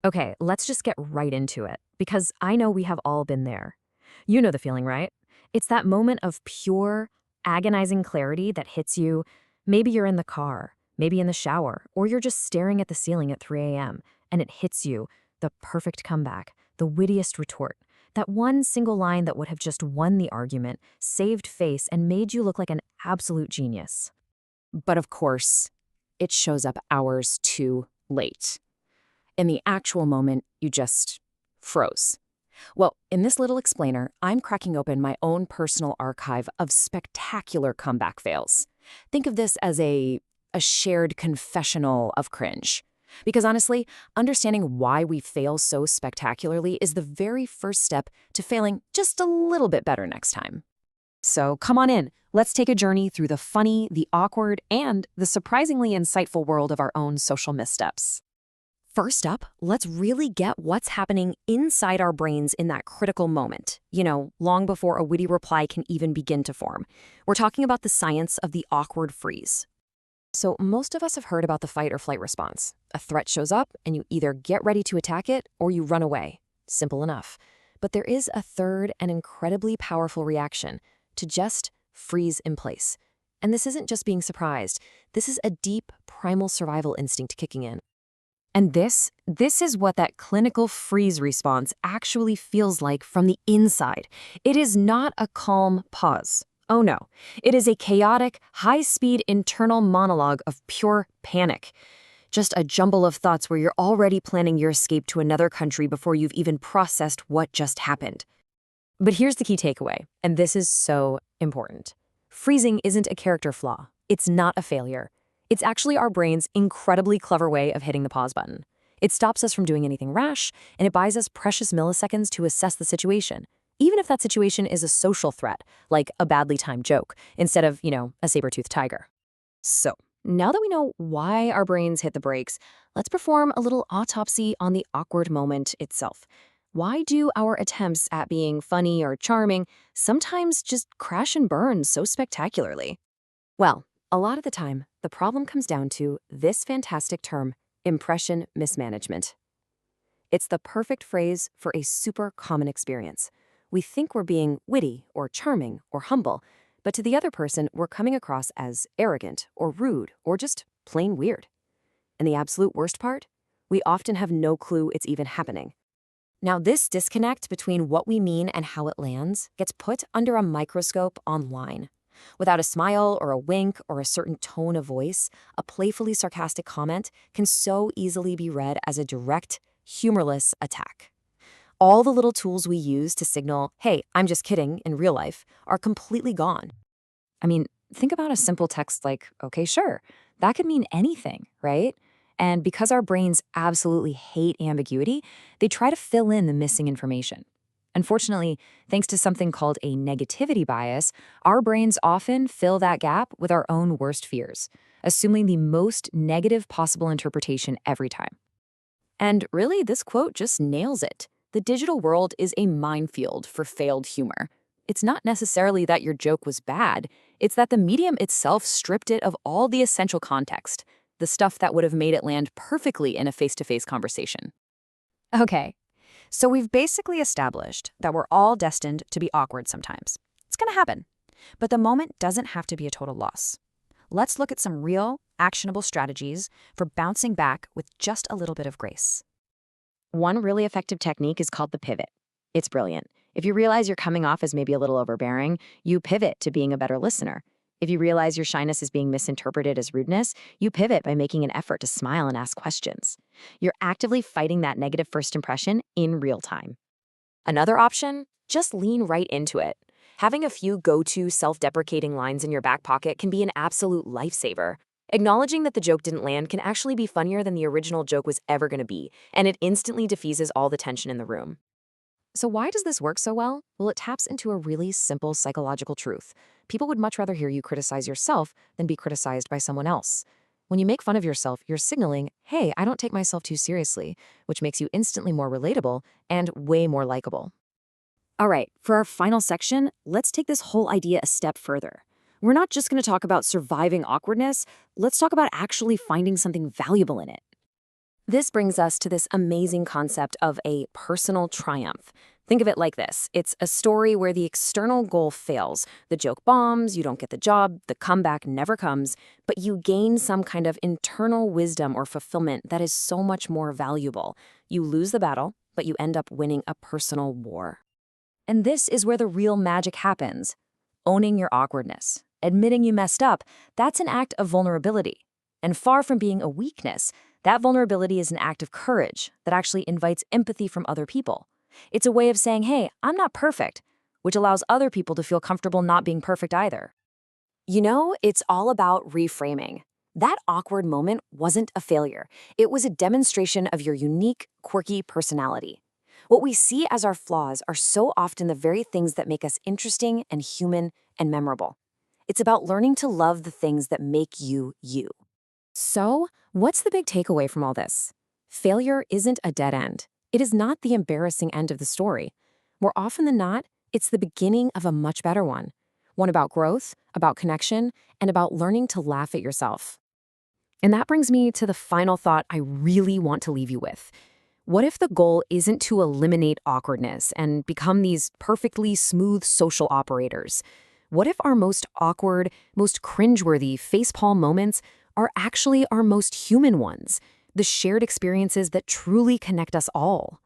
Okay, let's just get right into it, because I know we have all been there. You know the feeling, right? It's that moment of pure, agonizing clarity that hits you. Maybe you're in the car, maybe in the shower, or you're just staring at the ceiling at 3 a.m., and it hits you, the perfect comeback, the wittiest retort, that one single line that would have just won the argument, saved face, and made you look like an absolute genius. But of course, it shows up hours too late. In the actual moment, you just froze. Well, in this little explainer, I'm cracking open my own personal archive of spectacular comeback fails. Think of this as a shared confessional of cringe. Because honestly, understanding why we fail so spectacularly is the very first step to failing just a little bit better next time. So come on in. Let's take a journey through the funny, the awkward, and the surprisingly insightful world of our own social missteps. First up, let's really get what's happening inside our brains in that critical moment, long before a witty reply can even begin to form. We're talking about the science of the awkward freeze. So most of us have heard about the fight or flight response. A threat shows up, and you either get ready to attack it or you run away. Simple enough. But there is a third and incredibly powerful reaction: to just freeze in place. And this isn't just being surprised. This is a deep, primal survival instinct kicking in. And this is what that clinical freeze response actually feels like from the inside. It is not a calm pause. Oh no, it is a chaotic, high-speed internal monologue of pure panic. Just a jumble of thoughts where you're already planning your escape to another country before you've even processed what just happened. But here's the key takeaway, and this is so important. Freezing isn't a character flaw. It's not a failure. It's actually our brain's incredibly clever way of hitting the pause button. It stops us from doing anything rash, and it buys us precious milliseconds to assess the situation, even if that situation is a social threat, like a badly timed joke, instead of, a saber-toothed tiger. So, now that we know why our brains hit the brakes, let's perform a little autopsy on the awkward moment itself. Why do our attempts at being funny or charming sometimes just crash and burn so spectacularly? Well, a lot of the time, the problem comes down to this fantastic term: impression mismanagement. It's the perfect phrase for a super common experience. We think we're being witty or charming or humble, but to the other person, we're coming across as arrogant or rude or just plain weird. And the absolute worst part? We often have no clue it's even happening. Now, this disconnect between what we mean and how it lands gets put under a microscope online. Without a smile or a wink or a certain tone of voice, a playfully sarcastic comment can so easily be read as a direct, humorless attack. All the little tools we use to signal, "Hey, I'm just kidding," in real life are completely gone. I mean, think about a simple text like, "Okay, sure." That could mean anything, right? And because our brains absolutely hate ambiguity, they try to fill in the missing information. Unfortunately, thanks to something called a negativity bias, our brains often fill that gap with our own worst fears, assuming the most negative possible interpretation every time. And really, this quote just nails it. The digital world is a minefield for failed humor. It's not necessarily that your joke was bad, it's that the medium itself stripped it of all the essential context, the stuff that would have made it land perfectly in a face-to-face conversation. Okay, so we've basically established that we're all destined to be awkward sometimes. It's gonna happen. But the moment doesn't have to be a total loss. Let's look at some real, actionable strategies for bouncing back with just a little bit of grace. One really effective technique is called the pivot. It's brilliant. If you realize you're coming off as maybe a little overbearing, you pivot to being a better listener. If you realize your shyness is being misinterpreted as rudeness, you pivot by making an effort to smile and ask questions. You're actively fighting that negative first impression in real time. Another option? Just lean right into it. Having a few go-to self-deprecating lines in your back pocket can be an absolute lifesaver. Acknowledging that the joke didn't land can actually be funnier than the original joke was ever going to be, and it instantly diffuses all the tension in the room. So why does this work so well? Well, it taps into a really simple psychological truth. People would much rather hear you criticize yourself than be criticized by someone else. When you make fun of yourself, you're signaling, "Hey, I don't take myself too seriously," which makes you instantly more relatable and way more likable. All right, for our final section, let's take this whole idea a step further. We're not just going to talk about surviving awkwardness, let's talk about actually finding something valuable in it. This brings us to this amazing concept of a personal triumph. Think of it like this. It's a story where the external goal fails. The joke bombs, you don't get the job, the comeback never comes, but you gain some kind of internal wisdom or fulfillment that is so much more valuable. You lose the battle, but you end up winning a personal war. And this is where the real magic happens. Owning your awkwardness, admitting you messed up, that's an act of vulnerability. And far from being a weakness, that vulnerability is an act of courage that actually invites empathy from other people. It's a way of saying, hey, I'm not perfect, which allows other people to feel comfortable not being perfect either. You know, it's all about reframing. That awkward moment wasn't a failure. It was a demonstration of your unique, quirky personality. What we see as our flaws are so often the very things that make us interesting and human and memorable. It's about learning to love the things that make you, you. So, what's the big takeaway from all this? Failure isn't a dead end. It is not the embarrassing end of the story. More often than not, it's the beginning of a much better one. One about growth, about connection, and about learning to laugh at yourself. And that brings me to the final thought I really want to leave you with. What if the goal isn't to eliminate awkwardness and become these perfectly smooth social operators? What if our most awkward, most cringeworthy facepalm moments are actually our most human ones, the shared experiences that truly connect us all?